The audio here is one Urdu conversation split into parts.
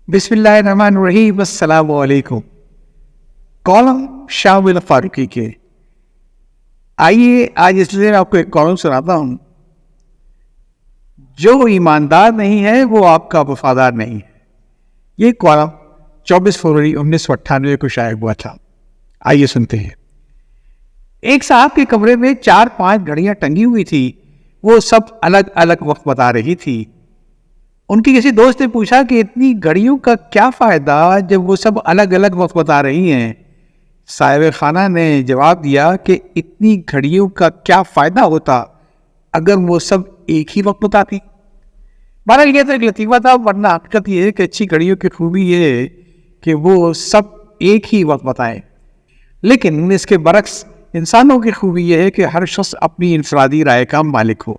بسم اللہ الرحمن الرحیم، السلام علیکم۔ کالم شامل فاروقی کے، آئیے آج اس لیے آپ کو ایک کالم سناتا ہوں۔ جو ایماندار نہیں ہے وہ آپ کا وفادار نہیں ہے۔ یہ کالم 24 فروری 1998 کو شائع ہوا تھا۔ آئیے سنتے ہیں۔ ایک صاحب کے کمرے میں 4-5 گھڑیاں ٹنگی ہوئی تھی، وہ سب الگ الگ وقت بتا رہی تھی۔ ان کی کسی دوست نے پوچھا کہ اتنی گھڑیوں کا کیا فائدہ جب وہ سب الگ الگ وقت بتا رہی ہیں؟ صاحب خانہ نے جواب دیا کہ اتنی گھڑیوں کا کیا فائدہ ہوتا اگر وہ سب ایک ہی وقت بتاتی۔ بہرحال یہ تو ایک لطیفہ تھا، ورنہ حقیقت یہ ہے کہ اچھی گھڑیوں کی خوبی یہ ہے کہ وہ سب ایک ہی وقت بتائیں، لیکن اس کے برعکس انسانوں کی خوبی یہ ہے کہ ہر شخص اپنی انفرادی رائے کا مالک ہو۔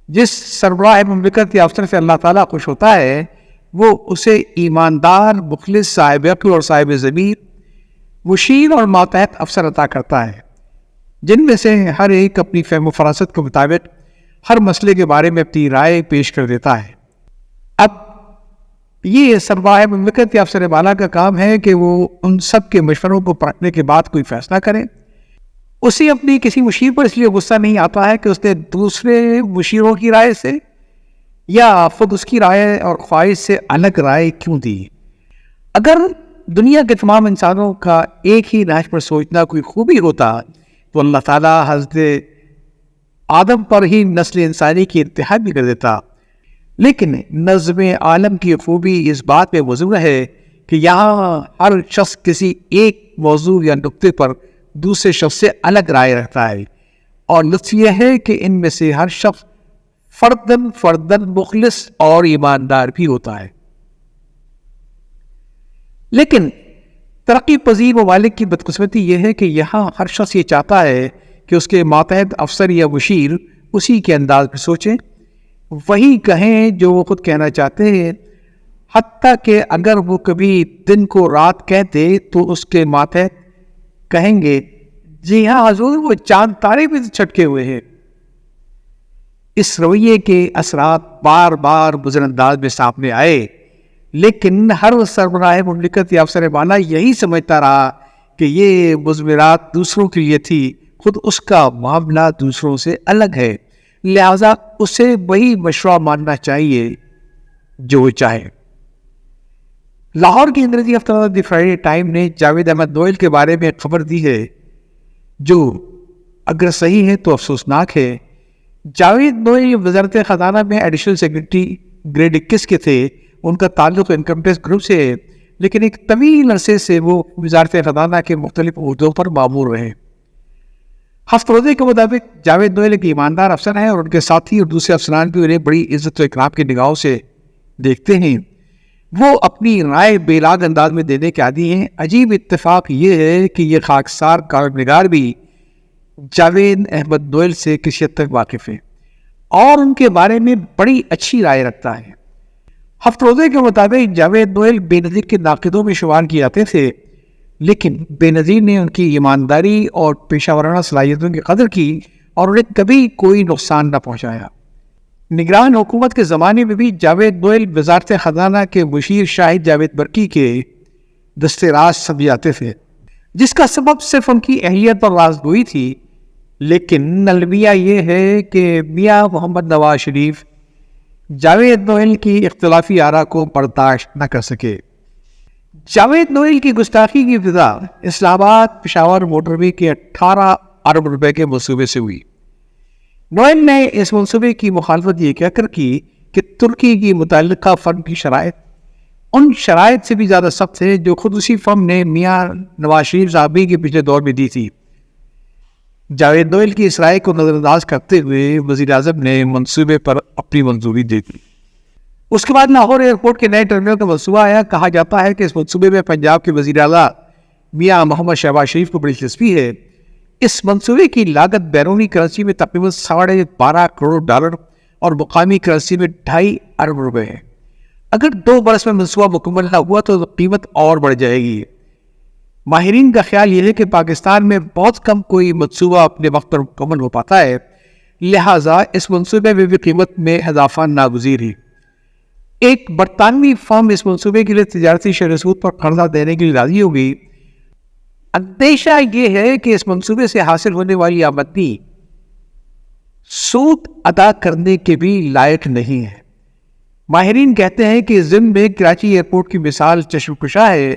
جس سربراہ مملکت یا افسر سے اللہ تعالیٰ خوش ہوتا ہے وہ اسے ایماندار، مخلص، صاحب عقل اور صاحب ضمیر، مشیر اور ماتحت افسر عطا کرتا ہے، جن میں سے ہر ایک اپنی فہم و فراست کے مطابق ہر مسئلے کے بارے میں اپنی رائے پیش کر دیتا ہے۔ اب یہ سربراہ مملکت یا افسر بالا کا کام ہے کہ وہ ان سب کے مشوروں کو پرکھنے کے بعد کوئی فیصلہ کرے۔ اسے اپنی کسی مشیر پر اس لیے غصہ نہیں آتا ہے کہ اس نے دوسرے مشیروں کی رائے سے یا خود اس کی رائے اور خواہش سے الگ رائے کیوں دی۔ اگر دنیا کے تمام انسانوں کا ایک ہی نہج پر سوچنا کوئی خوبی ہوتا تو اللہ تعالیٰ حضرت آدم پر ہی نسل انسانی کی انتہا بھی کر دیتا، لیکن نظم عالم کی خوبی اس بات میں مضمر ہے کہ یہاں ہر شخص کسی ایک موضوع یا نقطے پر دوسرے شخص سے الگ رائے رکھتا ہے، اور لطف یہ ہے کہ ان میں سے ہر شخص فردن مخلص اور ایماندار بھی ہوتا ہے۔ لیکن ترقی پذیر ممالک کی بدقسمتی یہ ہے کہ یہاں ہر شخص یہ چاہتا ہے کہ اس کے ماتحت افسر یا مشیر اسی کے انداز میں سوچیں، وہی کہیں جو وہ خود کہنا چاہتے ہیں، حتیٰ کہ اگر وہ کبھی دن کو رات کہتے تو اس کے ماتحت کہیں گے جی ہاں حضور، وہ چاند تارے بھی چھٹکے ہوئے ہیں۔ اس رویے کے اثرات بار بار مضر انداز میں سامنے آئے، لیکن ہر سربراہ مملکت یا افسر بالا یہی سمجھتا رہا کہ یہ مضمرات دوسروں کے لیے تھی، خود اس کا معاملہ دوسروں سے الگ ہے، لہذا اسے وہی مشورہ ماننا چاہیے جو وہ چاہے۔ لاہور کی انگریزی ہفتہ دی فرائیڈے ٹائم نے جاوید احمد نوئل کے بارے میں خبر دی ہے جو اگر صحیح ہے تو افسوسناک ہے۔ جاوید نوئل وزارت خزانہ میں ایڈیشنل سیکرٹری گریڈ 21 کے تھے۔ ان کا تعلق انکم ٹیکس گروپ سے ہے، لیکن ایک طویل عرصے سے وہ وزارت خزانہ کے مختلف عہدوں پر مامور رہے۔ ہفت روزے کے مطابق جاوید نوئل ایک ایماندار افسر ہیں اور ان کے ساتھی اور دوسرے افسران بھی انہیں بڑی عزت و اکرام کی نگاہوں سے دیکھتے ہیں۔ وہ اپنی رائے بے لاگ انداز میں دینے کے عادی ہیں۔ عجیب اتفاق یہ ہے کہ یہ خاکسار کالم نگار بھی جاوید احمد نوئل سے کسی حد تک واقف ہے اور ان کے بارے میں بڑی اچھی رائے رکھتا ہے۔ ہفت روزے کے مطابق جاوید نوئل بے نظیر کے ناقدوں میں شمار کیے جاتے تھے، لیکن بے نظیر نے ان کی ایمانداری اور پیشہ ورانہ صلاحیتوں کی قدر کی اور انہیں کبھی کوئی نقصان نہ پہنچایا۔ نگران حکومت کے زمانے میں بھی جاوید نوئل وزارت خزانہ کے مشیر شاہد جاوید برقی کے دستے راز سمجھے جاتے تھے، جس کا سبب صرف ان کی اہلیت اور رازگوئی تھی، لیکن المیہ یہ ہے کہ میاں محمد نواز شریف جاوید نوئل کی اختلافی آراء کو برداشت نہ کر سکے۔ جاوید نوئل کی گستاخی کی ابتدا اسلام آباد پشاور موٹر وے کے 18 ارب روپے کے منصوبے سے ہوئی۔ نوئل نے اس منصوبے کی مخالفت یہ کہہ کر کی کہ ترکی کی متعلقہ فرم کی شرائط ان شرائط سے بھی زیادہ سخت ہے جو خود اسی فرم نے میاں نواز شریف صاحبی کے پچھلے دور میں دی تھی۔ جاوید نوئل کی اس رائے کو نظر انداز کرتے ہوئے وزیر اعظم نے منصوبے پر اپنی منظوری دے دی۔ اس کے بعد لاہور ایئرپورٹ کے نئے ٹرمینل کا منصوبہ آیا۔ کہا جاتا ہے کہ اس منصوبے میں پنجاب کے وزیر اعلیٰ میاں محمد شہباز شریف کو بڑی دلچسپی ہے۔ اس منصوبے کی لاگت بیرونی کرنسی میں تقریباً 12.5 کروڑ ڈالر اور مقامی کرنسی میں 2.5 ارب روپے ہے۔ اگر 2 برس میں منصوبہ مکمل نہ ہوا تو قیمت اور بڑھ جائے گی۔ ماہرین کا خیال یہ ہے کہ پاکستان میں بہت کم کوئی منصوبہ اپنے وقت پر مکمل ہو پاتا ہے، لہٰذا اس منصوبے میں بھی قیمت میں اضافہ ناگزیر ہے۔ ایک برطانوی فرم اس منصوبے کے لیے تجارتی شرح سود پر قرضہ دینے کے لیے راضی ہو گئی۔ اندیشہ یہ ہے کہ اس منصوبے سے حاصل ہونے والی آمدنی سود ادا کرنے کے بھی لائق نہیں ہے۔ ماہرین کہتے ہیں کہ ضمن میں کراچی ایئرپورٹ کی مثال چشم کشا ہے۔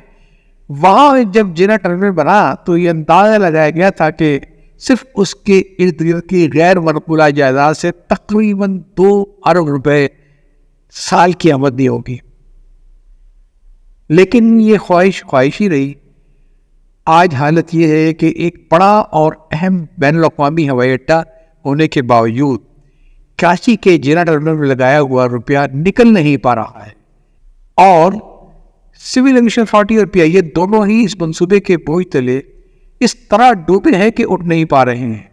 وہاں جب جنہ ٹرمینل بنا تو یہ اندازہ لگایا گیا تھا کہ صرف اس کے ارد گرد کی غیر منقولہ جائیداد سے تقریباً 2 ارب روپے سال کی آمدنی ہوگی، لیکن یہ خواہش ہی رہی۔ آج حالت یہ ہے کہ ایک بڑا اور اہم بین الاقوامی ہوائی اڈہ ہونے کے باوجود کراچی کے جنہ ٹرمینل میں لگایا ہوا روپیہ نکل نہیں پا رہا ہے، اور سول ایویشن اتھارٹی اور PIA دونوں ہی اس منصوبے کے بوجھ تلے اس طرح ڈوبے ہیں کہ اٹھ نہیں پا رہے ہیں۔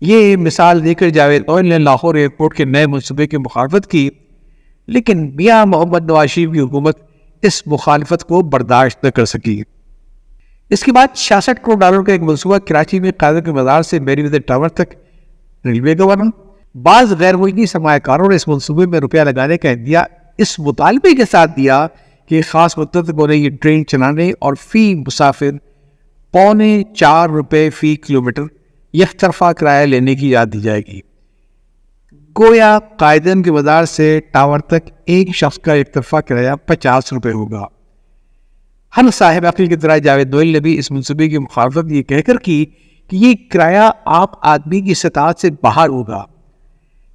یہ مثال دے کر جاوید نوئل نے لاہور ایئرپورٹ کے نئے منصوبے کی مخالفت کی، لیکن میاں محمد نواز شریف کی حکومت اس مخالفت کو برداشت نہ کر سکی۔ اس کے بعد 66 کروڑ ڈالر کا ایک منصوبہ کراچی میں قائدوں کے مزار سے میری وزیر ٹاور تک ریلوے کا بنا۔ بعض غیر ملکی سرمایہ کاروں نے اس منصوبے میں روپیہ لگانے کا عندیہ اس مطالبے کے ساتھ دیا کہ خاص مدت تک انہیں یہ ٹرین چلانے اور فی مسافر 4.25 روپے فی کلومیٹر یک طرفہ کرایہ لینے کی یاد دی جائے گی۔ گویا قائدین کے مزار سے ٹاور تک ایک شخص کا ایک طرفہ کرایہ 50 روپے ہوگا۔ ہر صاحب عقل کی طرح جاوید نوئل نے بھی اس منصوبے کی مخالفت یہ کہہ کر کی کہ یہ کرایہ عام آدمی کی استطاعت سے باہر ہوگا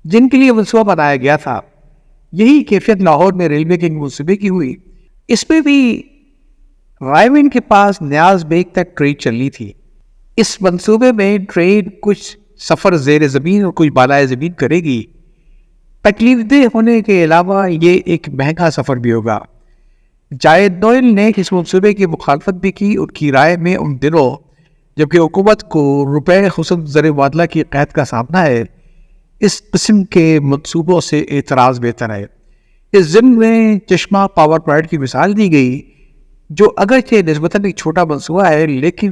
جن کے لیے منصوبہ بنایا گیا تھا۔ یہی کیفیت لاہور میں ریلوے کے منصوبے کی ہوئی۔ اس میں بھی رائے کے پاس نیاز بیگ تک ٹرین چلنی تھی۔ اس منصوبے میں ٹرین کچھ سفر زیر زمین اور کچھ بالائے زمین کرے گی۔ تکلیف دہ ہونے کے علاوہ یہ ایک مہنگا سفر بھی ہوگا۔ جاوید نوئل نے اس منصوبے کی مخالفت بھی کی۔ ان کی رائے میں ان دنوں جبکہ حکومت کو روپے خصوص زر مبادلہ کی قید کا سامنا ہے، اس قسم کے منصوبوں سے اعتراض بہتر ہے۔ اس ضمن میں چشمہ پاور پلانٹ کی مثال دی گئی، جو اگرچہ نسبتاً ایک چھوٹا منصوبہ ہے لیکن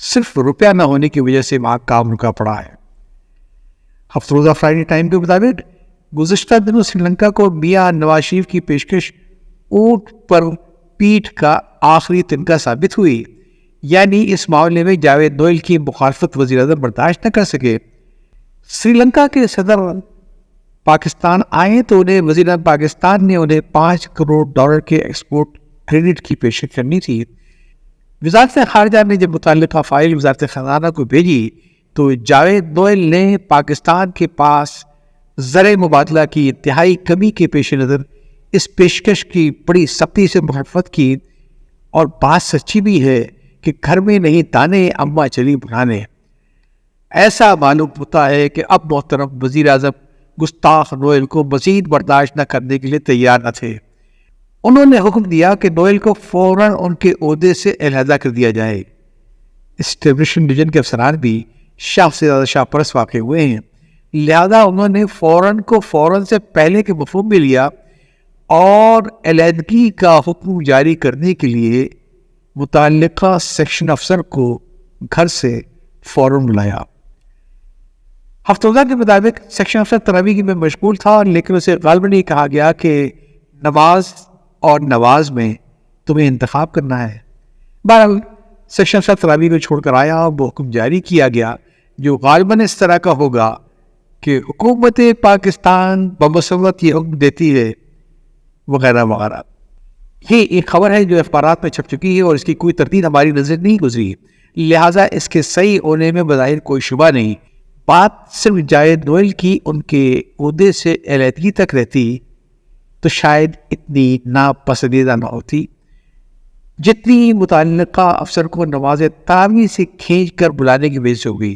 صرف روپیہ نہ ہونے کی وجہ سے وہاں کام رکا پڑا ہے۔ ہفتہ روزہ فرائیڈے ٹائم کے مطابق گزشتہ دنوں سری لنکا کو میاں نواز شریف کی پیشکش اونٹ پر پیٹھ کا آخری تنکا ثابت ہوئی، یعنی اس معاملے میں جاوید نوئل کی مخالفت وزیر اعظم برداشت نہ کر سکے۔ سری لنکا کے صدر پاکستان آئے تو انہیں وزیر اعظم پاکستان نے انہیں 5 کروڑ ڈالر کے ایکسپورٹ کریڈٹ کی پیشکش کرنی تھی۔ وزارت خارجہ نے جب متعلقہ فائل وزارت خزانہ کو بھیجی تو جاوید نوئل نے پاکستان کے پاس زر مبادلہ کی انتہائی کمی کے پیش نظر اس پیشکش کی بڑی سختی سے مخالفت کی، اور بات سچی بھی ہے کہ گھر میں نہیں دانے اماں چلی بنانے۔ ایسا معلوم ہوتا ہے کہ اب محترم وزیر اعظم گستاخ نوئل کو مزید برداشت نہ کرنے کے لیے تیار نہ تھے۔ انہوں نے حکم دیا کہ نوئل کو فوراً ان کے عہدے سے علیحدہ کر دیا جائے۔ اسٹیبلشمنٹ ڈویژن کے افسران بھی شاہ سے زیادہ شاہ پرست واقع ہوئے ہیں، لہذا انہوں نے فوراً سے پہلے کے مفہوم میں لیا اور علیحدگی کا حکم جاری کرنے کے لیے متعلقہ سیکشن افسر کو گھر سے فوراً بلایا۔ ہفتہ روزہ کے مطابق سیکشن افسر تراویح میں مشغول تھا، لیکن اسے غالباً یہ کہا گیا کہ نواز اور نواز میں تمہیں انتخاب کرنا ہے۔ بہرحال سیکشن افسر تراویح کو چھوڑ کر آیا اور وہ حکم جاری کیا گیا جو غالباً اس طرح کا ہوگا کہ حکومت پاکستان بمسرت یہ حکم دیتی ہے وغیرہ وغیرہ۔ یہ ایک خبر ہے جو اخبارات میں چھپ چکی ہے اور اس کی کوئی تردید ہماری نظر نہیں گزری، لہٰذا اس کے صحیح ہونے میں بظاہر کوئی شبہ نہیں۔ بات صرف جاوید نوئل کی ان کے عہدے سے علیحدگی تک رہتی تو شاید اتنی ناپسندیدہ نہ ہوتی جتنی متعلقہ افسر کو نواز تراویح سے کھینچ کر بلانے کی وجہ سے ہوگی۔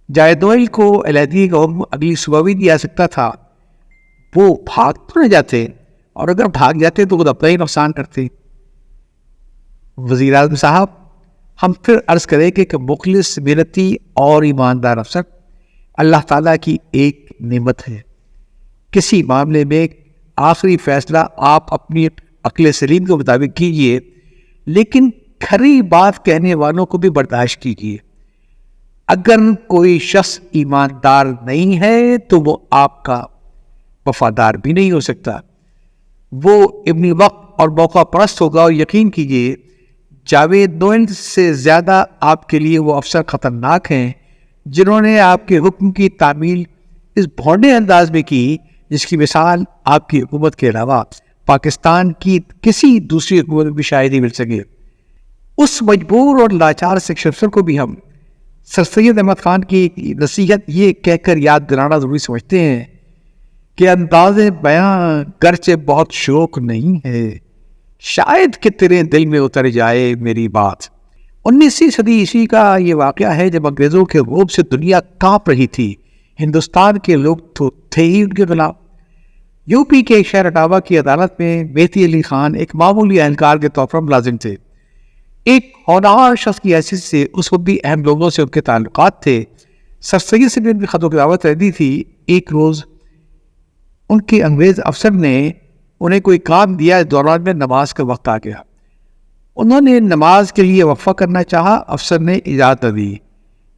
جاوید نوئل کو علیحدگی کا حکم اگلی صبح بھی دیا سکتا تھا، وہ بھاگ تو نہ جاتے، اور اگر بھاگ جاتے تو خود اپنا ہی نقصان کرتے۔ وزیر اعظم صاحب، ہم پھر عرض کریں کہ مخلص محنتی اور ایماندار افسر اللہ تعالیٰ کی ایک نعمت ہے۔ کسی معاملے میں آخری فیصلہ آپ اپنی عقل سلیم کے مطابق کیجئے، لیکن کھری بات کہنے والوں کو بھی برداشت کیجئے۔ اگر کوئی شخص ایماندار نہیں ہے تو وہ آپ کا وفادار بھی نہیں ہو سکتا. وہ ابن وقت اور موقع پرست ہوگا. اور یقین کیجیے جاوید نوئن سے زیادہ آپ کے لیے وہ افسر خطرناک ہیں جنہوں نے آپ کے حکم کی تعمیل اس بھونڈے انداز میں کی جس کی مثال آپ کی حکومت کے علاوہ پاکستان کی کسی دوسری حکومت میں بھی شاید ہی مل سکے. اس مجبور اور لاچار سیکشن افسر کو بھی ہم سر سید احمد خان کی نصیحت یہ کہہ کر یاد دلانا ضروری سمجھتے ہیں کہ انداز بیاں گرچہ بہت شوق نہیں ہے، شاید کہ تیرے دل میں اتر جائے میری بات. 19ویں صدی عیسوی کا یہ واقعہ ہے جب انگریزوں کے روب سے دنیا کانپ رہی تھی. ہندوستان کے لوگ تو تھے ہی ان کے خلاف. یو پی کے شہر اٹاوا کی عدالت میں مہدی علی خان ایک معمولی اہلکار کے طور پر ملازم تھے. ایک ہونہار شخص کی حیثیت سے اس وقت بھی اہم لوگوں سے ان کے تعلقات تھے. سر سید سے بھی ان کی خط و کتابت رہتی تھی. ایک روز ان کے انگریز افسر نے انہیں کوئی کام دیا. اس دوران میں نماز کا وقت آ گیا. انہوں نے نماز کے لیے وقفہ کرنا چاہا. افسر نے اجازت نہ دی.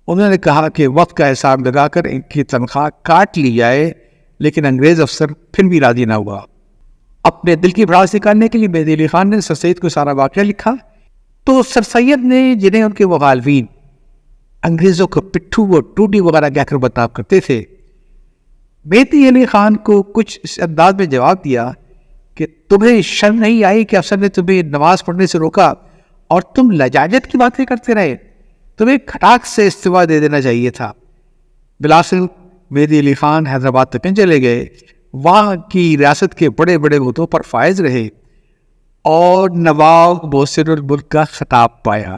انہوں نے کہا کہ وقت کا حساب لگا کر ان کی تنخواہ کاٹ لی جائے، لیکن انگریز افسر پھر بھی راضی نہ ہوا. اپنے دل کی بھڑاس نکالنے کے لیے مہدی علی خان نے سر سید کو سارا واقعہ لکھا. تو سر سید نے، جنہیں ان کے مخالفین انگریزوں کو پٹھو و ٹوٹی وغیرہ کہہ کر بدنام کرتے تھے، مہدی علی خان کو کچھ اس انداز میں جواب دیا کہ تمہیں شرم نہیں آئی کہ افسر نے تمہیں نماز پڑھنے سے روکا اور تم لجاجت کی باتیں کرتے رہے؟ تمہیں کھٹاک سے استعفیٰ دے دینا چاہیے تھا. بلاسل مہدی علی خان حیدرآباد تک چلے گئے. وہاں کی ریاست کے بڑے بڑے عہدوں پر فائز رہے اور نواب محسن الملک کا خطاب پایا.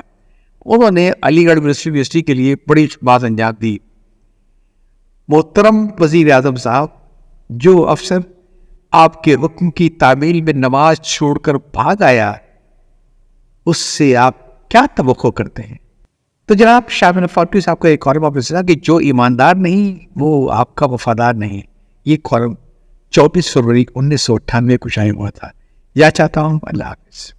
انہوں نے علی گڑھ یونیورسٹی کے لیے بڑی بات انجام دی. محترم وزیر اعظم صاحب، جو افسر آپ کے حکم کی تعمیل میں نماز چھوڑ کر بھاگ آیا، اس سے آپ کیا توقع کرتے ہیں؟ تو جناب شاہ فاروقی صاحب کا ایک کالم آپ نے سنا کہ جو ایماندار نہیں وہ آپ کا وفادار نہیں. یہ کالم 24 فروری 1998 کو شائع ہوا تھا. یا چاہتا ہوں. اللہ حافظ.